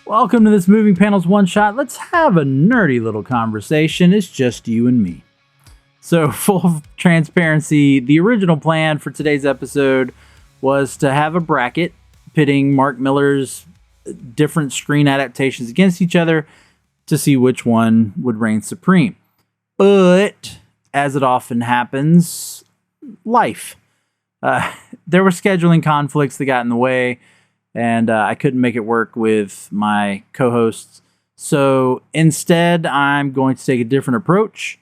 Welcome to this Moving Panels One Shot. Let's have a nerdy little conversation. It's just you and me. So, full transparency, the original plan for today's episode was to have a bracket pitting Mark Millar's different screen adaptations against each other to see which one would reign supreme. But, as it often happens, life. There were scheduling conflicts that got in the way, and I couldn't make it work with my co-hosts. So instead, I'm going to take a different approach.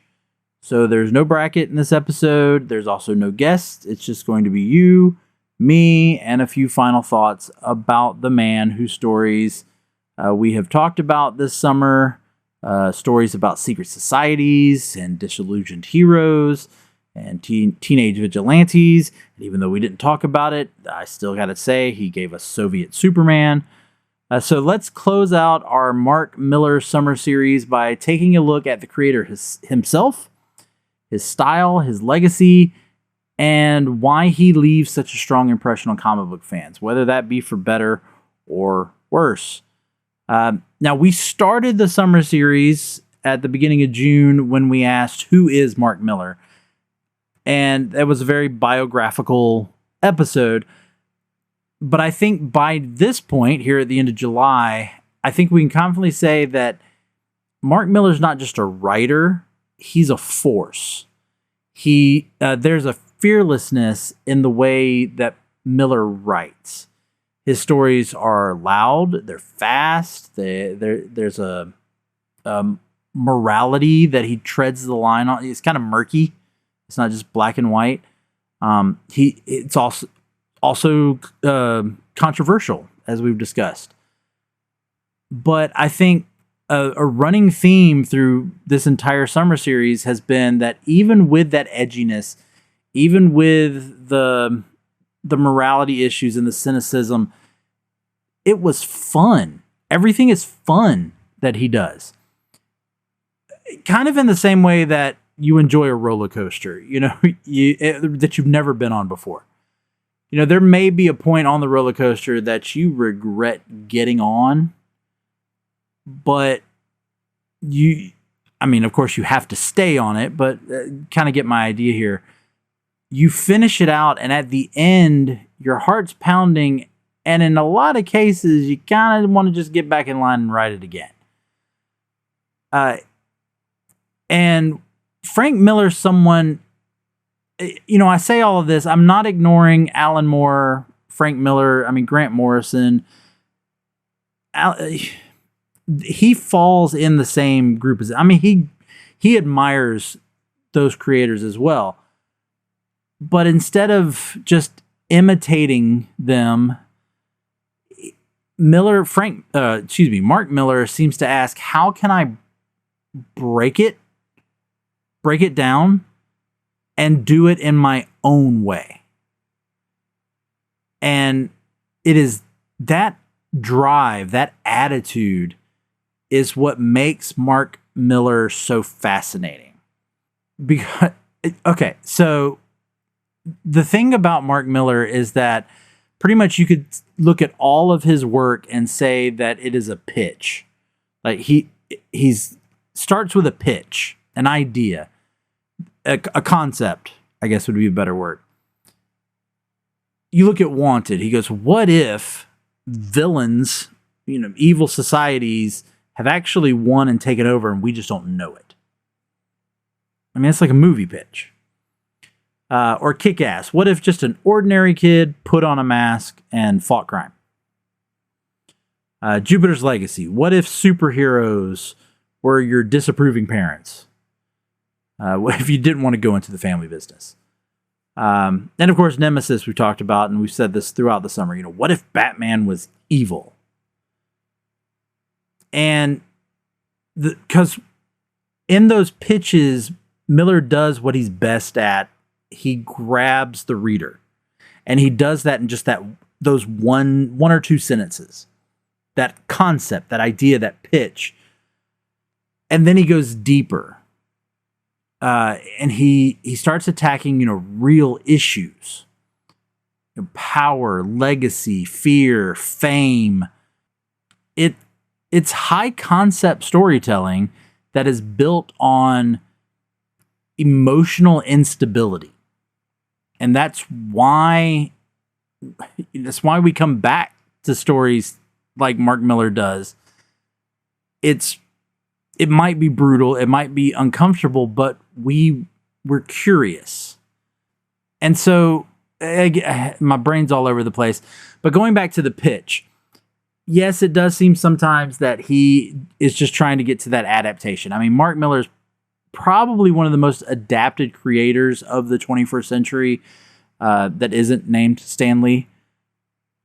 So there's no bracket in this episode. There's also no guests. It's just going to be you, me, and a few final thoughts about the man whose stories we have talked about this summer. Stories about secret societies and disillusioned heroes and teenage vigilantes. And even though we didn't talk about it, I still got to say he gave us Soviet Superman. So let's close out our Mark Millar summer series by taking a look at the creator himself, his style, his legacy, and why he leaves such a strong impression on comic book fans, whether that be for better or worse. Now, we started the summer series at the beginning of June when we asked, who is Mark Millar? And that was a very biographical episode. But I think by this point, here at the end of July, I think we can confidently say that Mark Millar's not just a writer, he's a force. There's a fearlessness in the way that Millar writes. His stories are loud, they're fast, there's a morality that he treads the line on. It's kind of murky. It's not just black and white. It's also controversial, as we've discussed. But I think a running theme through this entire summer series has been that even with that edginess, even with the morality issues and the cynicism, it was fun. Everything is fun that he does. Kind of in the same way that you enjoy a roller coaster, that you've never been on before. There may be a point on the roller coaster that you regret getting on, but of course you have to stay on it, but kind of get my idea here. You finish it out, and at the end, your heart's pounding, and in a lot of cases, you kind of want to just get back in line and write it again. And Frank Millar's someone, I say all of this, I'm not ignoring Alan Moore, Frank Millar, Grant Morrison. He falls in the same group as, he admires those creators as well. But instead of just imitating them, Mark Millar seems to ask, how can I break it down and do it in my own way? And it is that drive, that attitude is what makes Mark Millar so fascinating. Because, okay, so the thing about Mark Millar is that pretty much you could look at all of his work and say that it is a pitch. Like he's starts with a pitch, an idea, a concept, I guess would be a better word. You look at Wanted, he goes, what if villains, evil societies have actually won and taken over and we just don't know it? It's like a movie pitch. Or Kick-Ass, what if just an ordinary kid put on a mask and fought crime? Jupiter's Legacy, what if superheroes were your disapproving parents? What if you didn't want to go into the family business? And of course, Nemesis we talked about, and we've said this throughout the summer. What if Batman was evil? And because in those pitches, Millar does what he's best at. He grabs the reader, and he does that in just those one or two sentences, that concept, that idea, that pitch, and then he goes deeper. And he starts attacking, real issues. power, legacy, fear, fame. It's high concept storytelling that is built on emotional instability. And that's why we come back to stories like Mark Millar does. It might be brutal, it might be uncomfortable, but we're curious. And so my brain's all over the place. But going back to the pitch, yes, it does seem sometimes that he is just trying to get to that adaptation. I mean, Mark Millar is probably one of the most adapted creators of the 21st century that isn't named Stan Lee.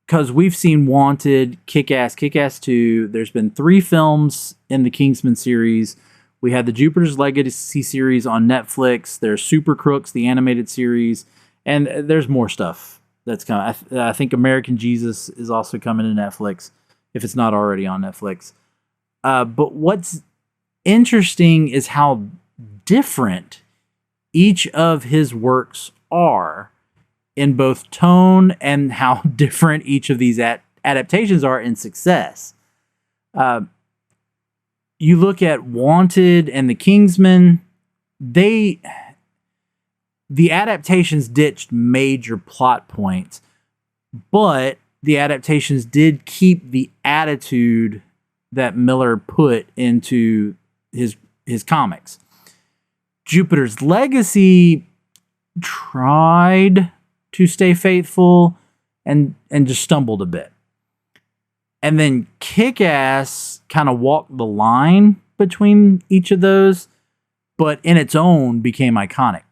Because we've seen Wanted, Kick-Ass, Kick-Ass 2. There's been 3 films in the Kingsman series. We had the Jupiter's Legacy series on Netflix. There's Super Crooks, the animated series. And there's more stuff that's coming. I think American Jesus is also coming to Netflix, if it's not already on Netflix. But what's interesting is how different each of his works are in both tone and how different each of these adaptations are in success. You look at Wanted and The Kingsman, the adaptations ditched major plot points, but the adaptations did keep the attitude that Millar put into his comics. Jupiter's Legacy tried to stay faithful and just stumbled a bit. And then Kick-Ass kind of walked the line between each of those, but in its own became iconic.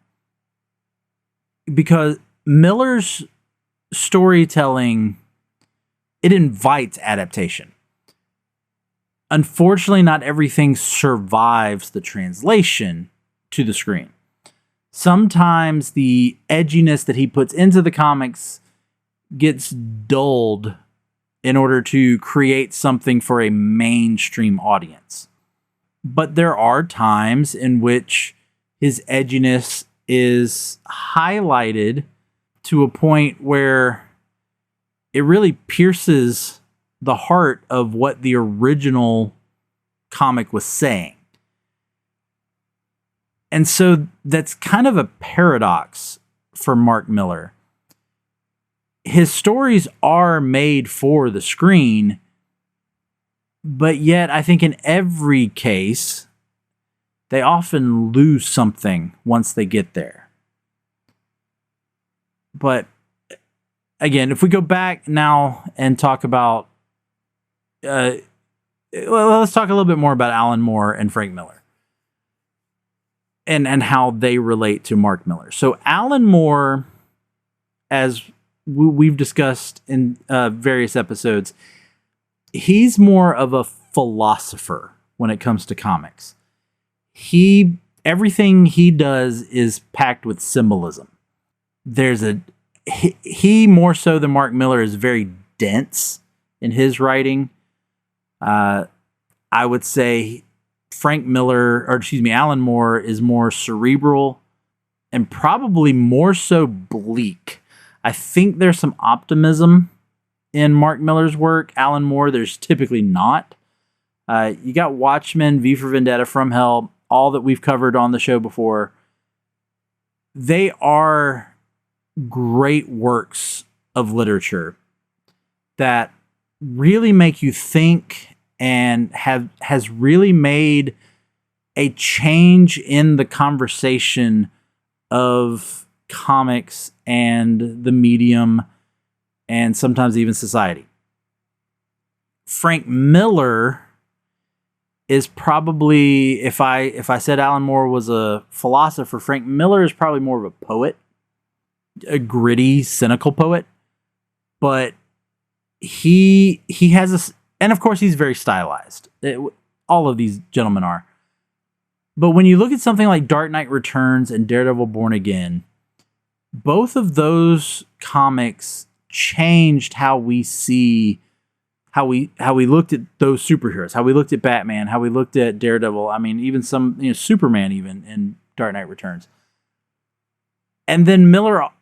Because Millar's storytelling, it invites adaptation. Unfortunately, not everything survives the translation to the screen. Sometimes the edginess that he puts into the comics gets dulled in order to create something for a mainstream audience. But there are times in which his edginess is highlighted to a point where it really pierces the heart of what the original comic was saying. And so that's kind of a paradox for Mark Millar. His stories are made for the screen, but yet I think in every case, they often lose something once they get there. But again, if we go back now and talk about, let's talk a little bit more about Alan Moore and Frank Miller. And how they relate to Mark Millar. So Alan Moore, as we've discussed in various episodes, he's more of a philosopher when it comes to comics. Everything he does is packed with symbolism. He more so than Mark Millar is very dense in his writing. I would say Alan Moore is more cerebral and probably more so bleak. I think there's some optimism in Mark Millar's work. Alan Moore, there's typically not. You got Watchmen, V for Vendetta, From Hell, all that we've covered on the show before. They are great works of literature that really make you think and has really made a change in the conversation of comics and the medium and sometimes even society. Frank Millar is probably, if I said Alan Moore was a philosopher, Frank Millar is probably more of a poet, a gritty, cynical poet. But he has and of course he's very stylized. All of these gentlemen are. But when you look at something like Dark Knight Returns and Daredevil Born Again, both of those comics changed how we see, how we looked at those superheroes, how we looked at Batman, how we looked at Daredevil. I mean, even Superman even in Dark Knight Returns. And then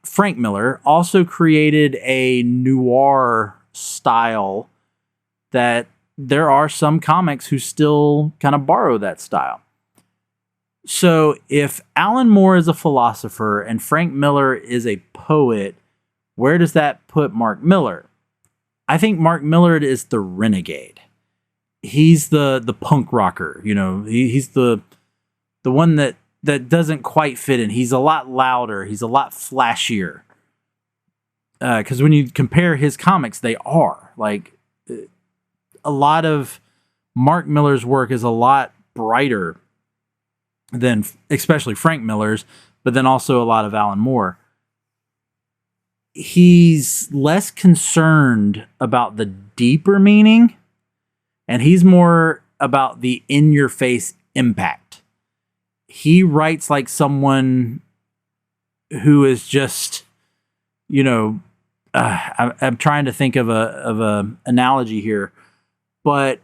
Frank Millar also created a noir style that there are some comics who still kind of borrow that style. So if Alan Moore is a philosopher and Frank Millar is a poet, where does that put Mark Millar? I think Mark Millar is the renegade. He's the punk rocker, he's the one that doesn't quite fit in. He's a lot louder. He's a lot flashier. Because when you compare his comics, they are like a lot of Mark Millar's work is a lot brighter than especially Frank Millar's, but then also a lot of Alan Moore. He's less concerned about the deeper meaning, and he's more about the in-your-face impact. He writes like someone who is just, I'm trying to think of a analogy here, but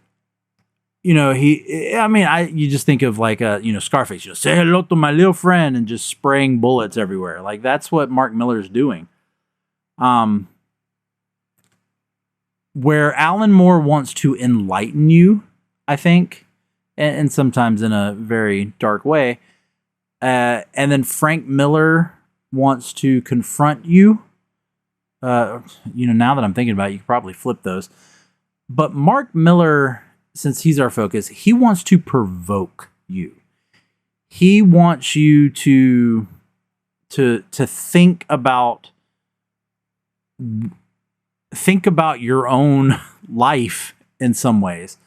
you just think of like Scarface, say hello to my little friend and just spraying bullets everywhere. Like that's what Mark Millar's doing. Where Alan Moore wants to enlighten you, I think, and sometimes in a very dark way. And then Frank Millar wants to confront you. Now that I'm thinking about it, you could probably flip those. But Mark Millar, since he's our focus, he wants to provoke you. He wants you to think about your own life in some ways.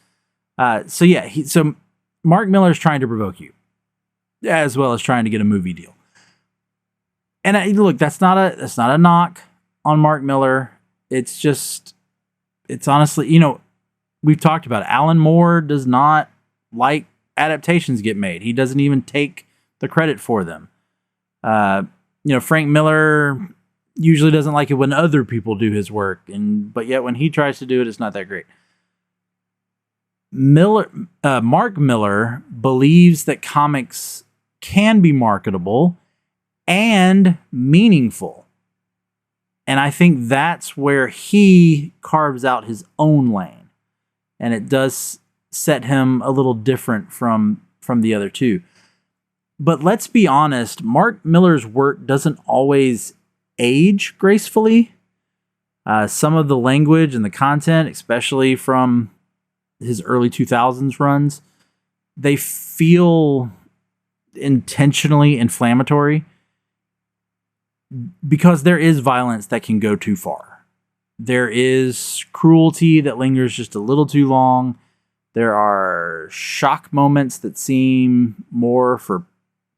So Mark Millar is trying to provoke you, as well as trying to get a movie deal. And look, that's not a knock on Mark Millar. It's honestly, we've talked about it. Alan Moore does not like adaptations get made. He doesn't even take the credit for them. Frank Millar usually doesn't like it when other people do his work, but yet when he tries to do it, it's not that great. Mark Millar believes that comics can be marketable and meaningful. And I think that's where he carves out his own lane. And it does set him a little different from the other two. But let's be honest, Mark Millar's work doesn't always age gracefully. Some of the language and the content, especially from his early 2000s runs, they feel intentionally inflammatory because there is violence that can go too far. There is cruelty that lingers just a little too long. There are shock moments that seem more for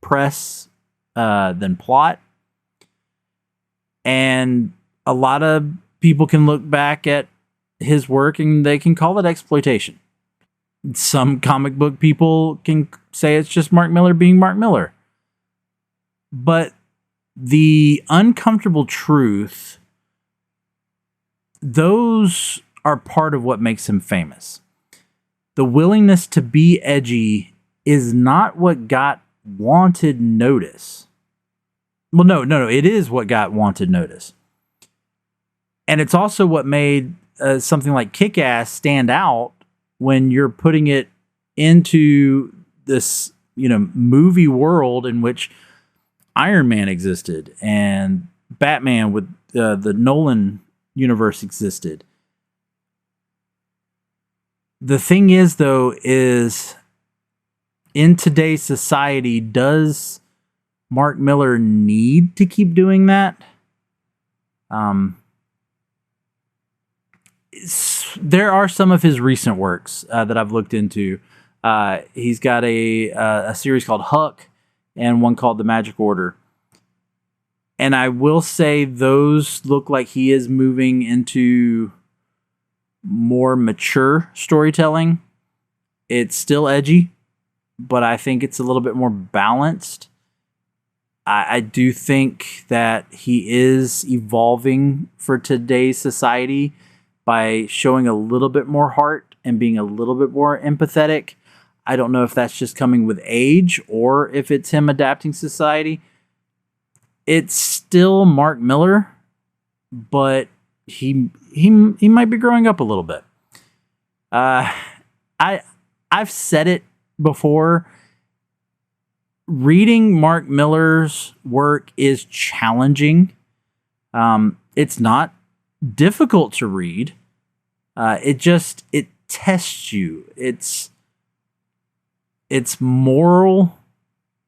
press than plot. And a lot of people can look back at his work and they can call it exploitation. Some comic book people can say it's just Mark Millar being Mark Millar. But the uncomfortable truth, those are part of what makes him famous. The willingness to be edgy is not what got wanted notice. Well, no, it is what got wanted notice. And it's also what made something like Kick-Ass stand out when you're putting it into this, movie world in which Iron Man existed and Batman with the Nolan universe existed. The thing is, though, is in today's society, does Mark Millar need to keep doing that? There are some of his recent works that I've looked into. He's got a series called Huck and one called The Magic Order. And I will say those look like he is moving into more mature storytelling. It's still edgy, but I think it's a little bit more balanced. I do think that he is evolving for today's society by showing a little bit more heart and being a little bit more empathetic. I don't know if that's just coming with age or if it's him adapting society. It's still Mark Millar, but he might be growing up a little bit. I've said it before. Reading Mark Millar's work is challenging. It's not difficult to read. It tests you. It's moral.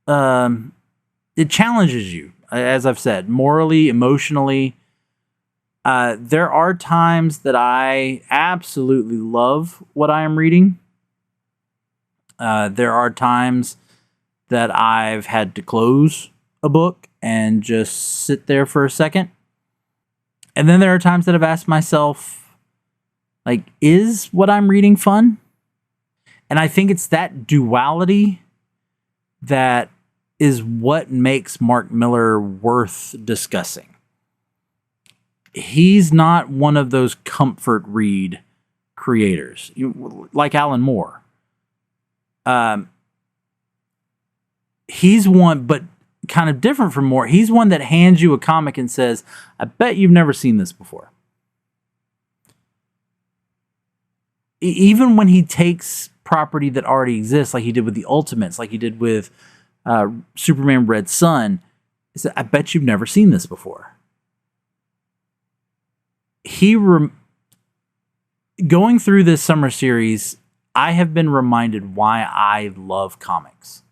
It challenges you, as I've said, morally, emotionally. There are times that I absolutely love what I am reading. There are times that I've had to close a book and just sit there for a second. And then there are times that I've asked myself, like, is what I'm reading fun? And I think it's that duality that is what makes Mark Millar worth discussing. He's not one of those comfort read creators, like Alan Moore. He's one, but kind of different from Moore. He's one that hands you a comic and says, I bet you've never seen this before. Even when he takes property that already exists, like he did with the Ultimates, like he did with Superman Red Son, he said, I bet you've never seen this before. Going through this summer series, I have been reminded why I love comics.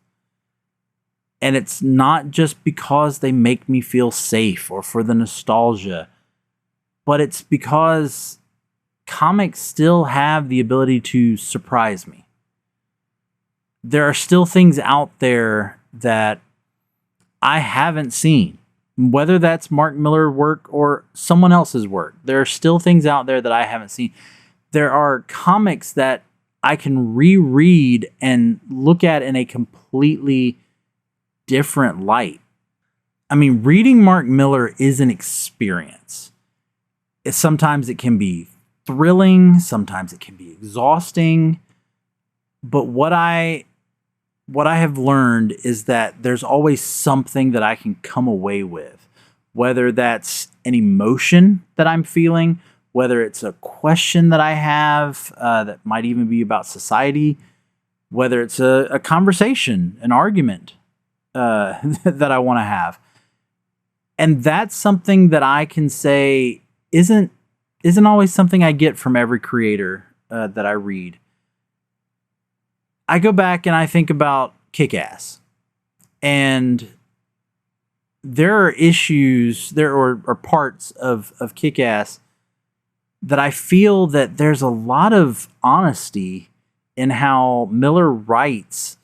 And it's not just because they make me feel safe or for the nostalgia, but it's because comics still have the ability to surprise me. There are still things out there that I haven't seen, whether that's Mark Millar work or someone else's work. There are still things out there that I haven't seen. There are comics that I can reread and look at in a completely different light. I mean, reading Mark Millar is an experience. Sometimes it can be thrilling, sometimes it can be exhausting. But what I have learned is that there's always something that I can come away with, whether that's an emotion that I'm feeling, whether it's a question that I have that might even be about society, whether it's a conversation, an argument that I want to have. And that's something that I can say isn't always something I get from every creator that I read. I go back and I think about Kick-Ass, and there are issues, there are parts of Kick-Ass that I feel that there's a lot of honesty in how Millar writes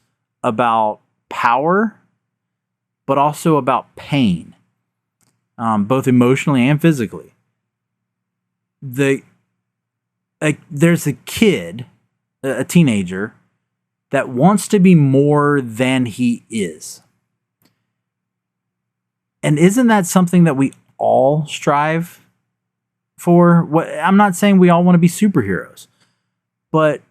about power, but also about pain, both emotionally and physically. There's a kid, a teenager, that wants to be more than he is. And isn't that something that we all strive for? I'm not saying we all want to be superheroes, but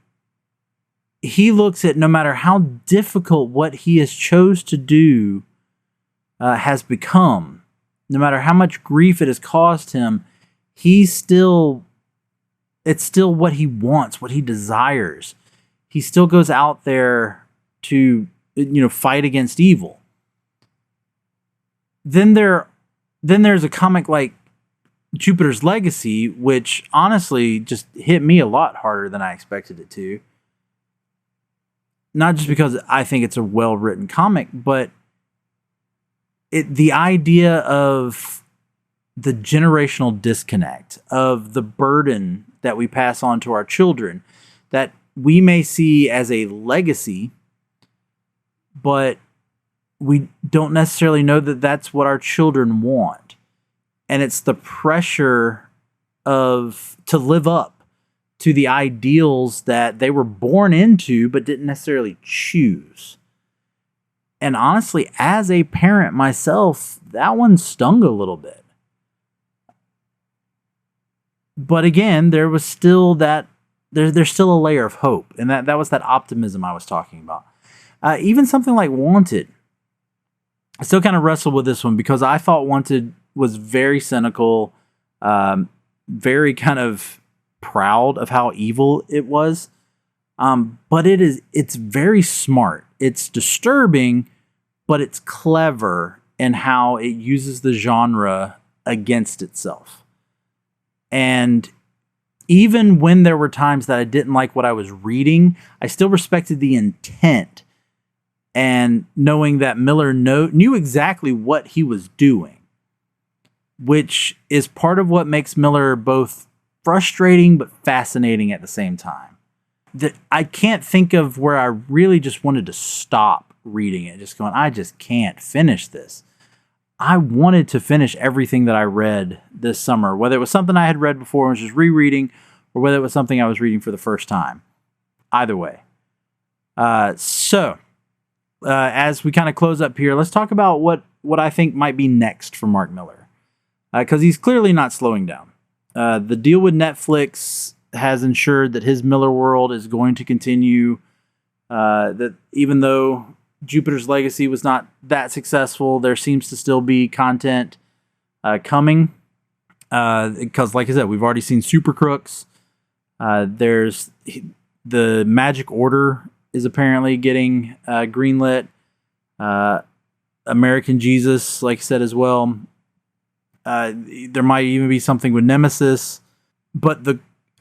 he looks at no matter how difficult what he has chose to do has become, no matter how much grief it has caused him, it's still what he wants, what he desires. He still goes out there to, fight against evil. Then there's a comic like Jupiter's Legacy, which honestly just hit me a lot harder than I expected it to. Not just because I think it's a well-written comic, but the idea of the generational disconnect, of the burden that we pass on to our children, that we may see as a legacy, but we don't necessarily know that that's what our children want. And it's the pressure to live up to the ideals that they were born into but didn't necessarily choose. And honestly, as a parent myself, that one stung a little bit. But again, there was still that there's still a layer of hope, and that was that optimism I was talking about. Even something like Wanted. I still kind of wrestle with this one because I thought Wanted was very cynical, very kind of proud of how evil it was. But it's very smart. It's disturbing, but it's clever in how it uses the genre against itself. And even when there were times that I didn't like what I was reading, I still respected the intent. And knowing that Millar knew exactly what he was doing, which is part of what makes Millar both frustrating but fascinating at the same time. I can't think of where I really just wanted to stop reading it, just going, I just can't finish this. I wanted to finish everything that I read this summer, whether it was something I had read before and was just rereading, or whether it was something I was reading for the first time. Either way. As we kind of close up here, let's talk about what I think might be next for Mark Millar. Because he's clearly not slowing down. The deal with Netflix has ensured that his Millarworld is going to continue. That even though Jupiter's Legacy was not that successful, there seems to still be content coming. Because, like I said, we've already seen Super Crooks. There's the Magic Order is apparently getting greenlit. American Jesus, like I said, as well. There might even be something with Nemesis. But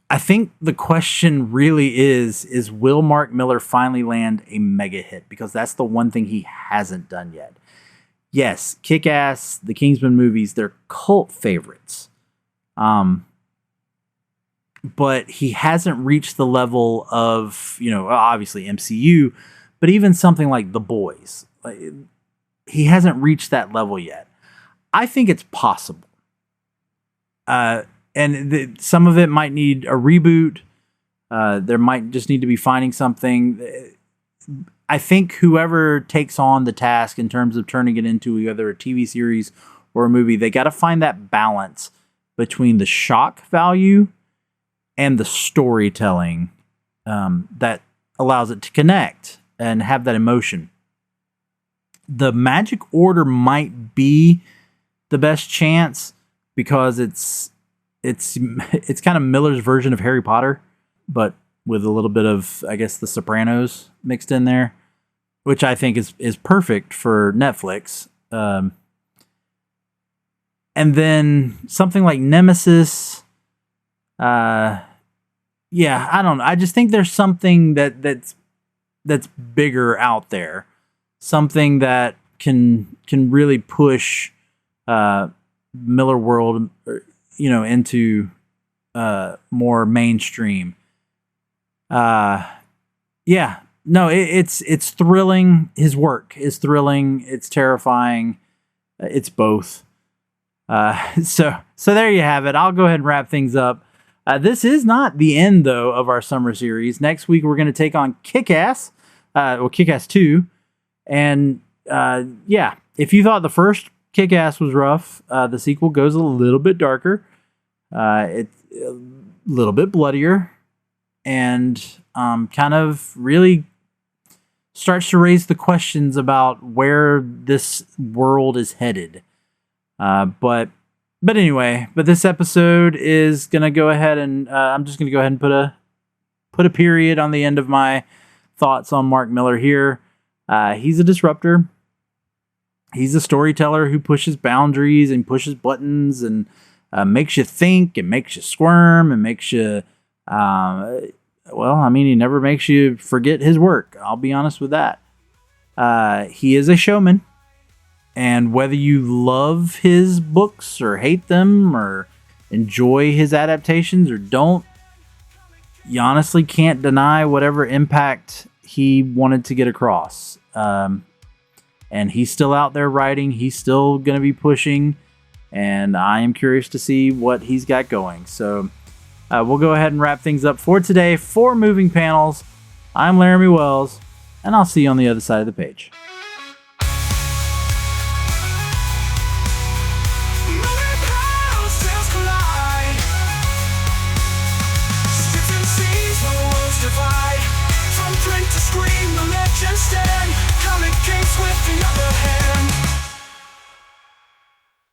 I think the question really is will Mark Millar finally land a mega hit? Because that's the one thing he hasn't done yet. Yes, Kick-Ass, the Kingsman movies, they're cult favorites. But he hasn't reached the level of, obviously MCU, but even something like The Boys. He hasn't reached that level yet. I think it's possible. Some of it might need a reboot. There might just need to be finding something. I think whoever takes on the task in terms of turning it into either a TV series or a movie, they got to find that balance between the shock value and the storytelling that allows it to connect and have that emotion. The Magic Order might be the best chance because it's kind of Millar's version of Harry Potter, but with a little bit of, I guess, The Sopranos mixed in there, which I think is perfect for Netflix. And then something like Nemesis. I don't know. I just think there's something that's bigger out there, something that can really push Millarworld, into more mainstream. It's thrilling. His work is thrilling. It's terrifying. It's both. So there you have it. I'll go ahead and wrap things up. This is not the end, though, of our summer series. Next week, we're going to take on Kick-Ass, Kick-Ass 2. And, if you thought the first Kick-Ass was rough, the sequel goes a little bit darker. It's a little bit bloodier. And kind of really starts to raise the questions about where this world is headed. But anyway, this episode is going to go ahead and I'm just going to go ahead and put a period on the end of my thoughts on Mark Millar here. He's a disruptor. He's a storyteller who pushes boundaries and pushes buttons and makes you think and makes you squirm and makes you, he never makes you forget his work. I'll be honest with that. He is a showman. And whether you love his books or hate them or enjoy his adaptations or don't, you honestly can't deny whatever impact he wanted to get across. And he's still out there writing. He's still going to be pushing. And I am curious to see what he's got going. So we'll go ahead and wrap things up for today. For Moving Panels, I'm Laramy Wells, and I'll see you on the other side of the page.